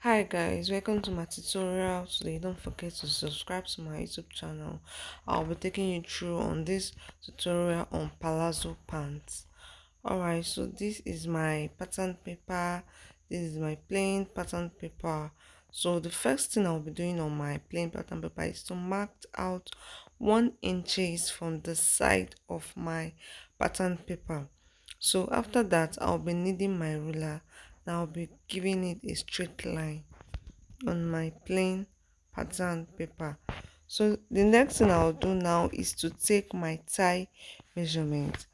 Hi guys, welcome to my tutorial today. Don't forget to subscribe to my YouTube channel. I'll be taking you through on this tutorial on palazzo pants. Alright, so this is my pattern paper. This is my plain pattern paper. So the first thing I'll be doing on my plain pattern paper is to mark out 1 inches from the side of my pattern paper. So after that, I'll be needing my ruler and I'll be giving it a straight line on my plain pattern paper. So the next thing I'll do now is to take my tie measurement,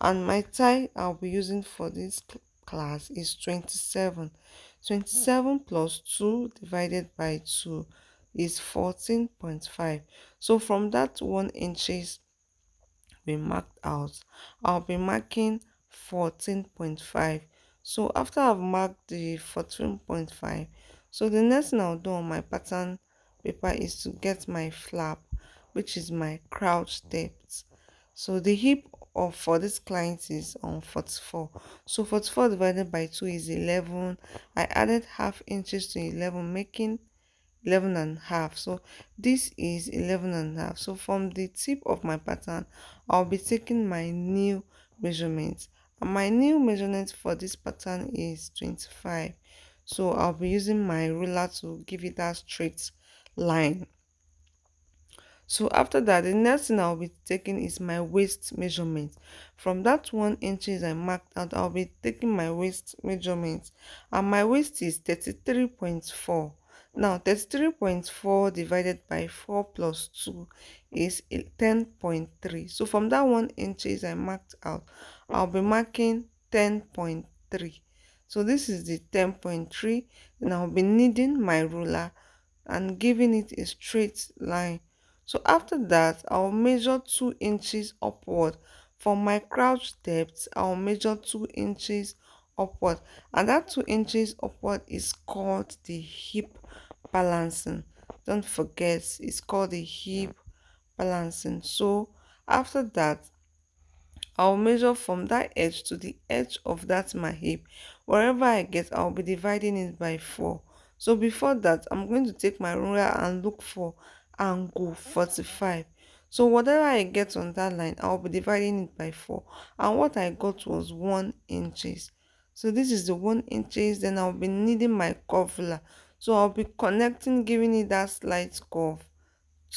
and my tie I'll be using for this class is 27. 27 plus 2 divided by 2 is 14.5. So from that 1 inches we marked out, I'll be marking 14.5. So after I've marked the 14.5, so the next thing I'll do on my pattern paper is to get my flap, which is my crouch depth. So the hip of for this client is on 44. So 44 divided by 2 is 11. I added half inches to 11, making 11 and a half. So this is 11 and a half. So from the tip of my pattern, I'll be taking my new measurement, and my new measurement for this pattern is 25. So I'll be using my ruler to give it that straight line. So after that, the next thing I'll be taking is my waist measurement. From that 1 inches I marked out, I'll be taking my waist measurement, and my waist is 33.4. Now 33.4 divided by 4 plus 2 is 10.3. So from that 1 inches I marked out, I'll be marking 10.3. So this is the 10.3. Then I'll be needing my ruler and giving it a straight line. So after that, I'll measure 2 inches upward. For my crouch depth, I'll measure 2 inches upward. And that 2 inches upward is called the hip balancing. Don't forget, it's called the hip balancing. So after that, I'll measure from that edge to the edge of that my hip. Wherever I get, I'll be dividing it by 4. So before that, I'm going to take my ruler and look for angle 45. So whatever I get on that line, I'll be dividing it by 4. And what I got was 1 inches. So this is the 1 inches. Then I'll be needing my curve ruler. So I'll be connecting, giving it that slight curve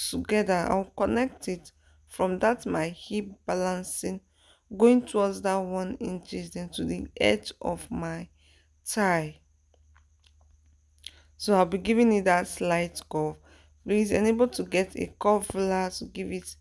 together. I'll connect it from that my hip balancing, going towards that 1 inches, then to the edge of my tie. So I'll be giving it that slight curve. Please enable to get a curve ruler to give it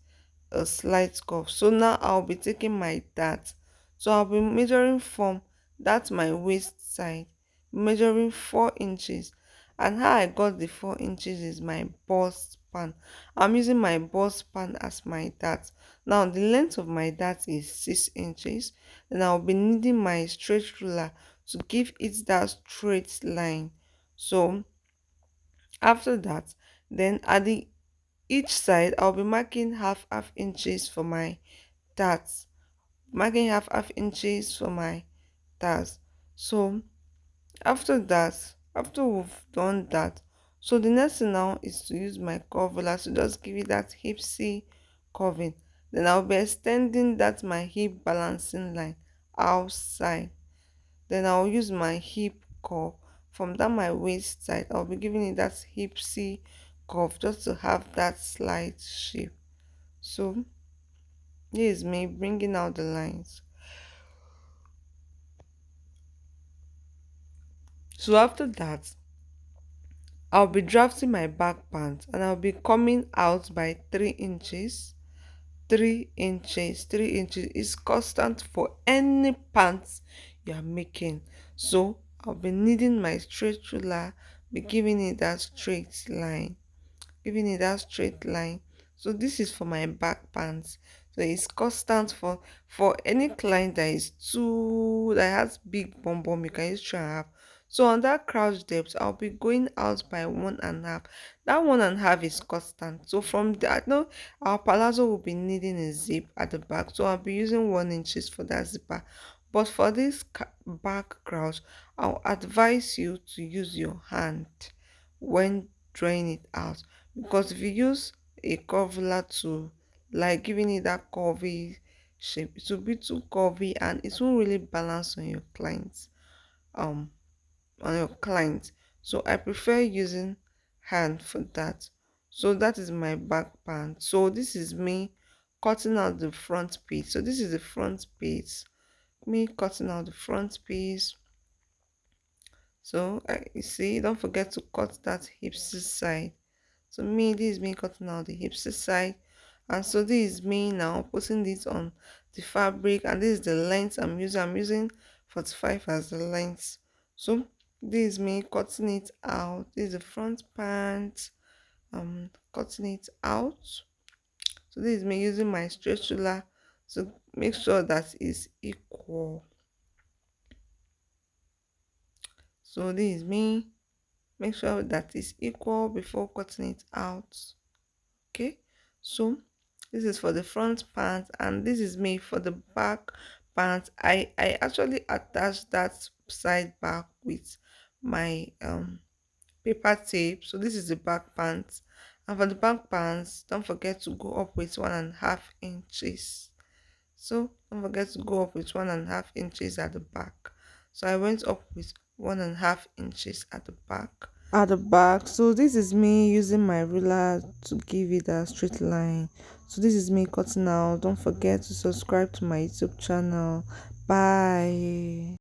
a slight curve. So now I'll be taking my dart. So I'll be measuring from that my waist side, measuring 4 inches. And how I got the 4 inches is my bust span. I'm using my bust span as my dart. Now the length of my dart is 6 inches. Then I'll be needing my straight ruler to give it that straight line. So after that, then at the each side I'll be marking half inches for my darts, marking half inches for my darts. So after that, after we've done that, so the next thing now is to use my curve ruler to just give it that hip C curving. Then I'll be extending that my hip balancing line outside. Then I'll use my hip curve from that my waist side. I'll be giving it that hip C curve just to have that slight shape. So this is me bringing out the lines. So after that, I'll be drafting my back pant, and I'll be coming out by 3 inches. 3 inches is constant for any pants you are making. So I'll be needing my straight ruler, be giving it that straight line, giving it that straight line. So this is for my back pants. So it's constant for any client that is too that has big bum bum, you can use 3.5. So on that crouch depth, I'll be going out by 1.5. That 1.5 is constant. So from that, no, our palazzo will be needing a zip at the back, so I'll be using 1 inches for that zipper. But for this back crouch, I'll advise you to use your hand when drawing it out, because if you use a curvular tool, like giving it that curvy shape, it will be too curvy and it won't really balance um on your client. So I prefer using hand for that. So that is my back part. So this is me cutting out the front piece. So this is the front piece, me cutting out the front piece. So you see, don't forget to cut that hip side. So me, this is me cutting out the hip side, and so this is me now putting this on the fabric, and this is the length I'm using 45 as the length. So this is me cutting it out. This is the front part, cutting it out. So this is me using my straight ruler to make sure that it's equal. So this is me, make sure that it's equal before cutting it out. Okay, so this is for the front part, and this is me for the back part. I actually attached that side back with my paper tape. So this is the back pants, and for the back pants, don't forget to go up with 1.5 inches. So don't forget to go up with 1.5 inches at the back. So I went up with 1.5 inches at the back. So this is me using my ruler to give it a straight line. So this is me cutting out. Don't forget to subscribe to my YouTube channel. Bye.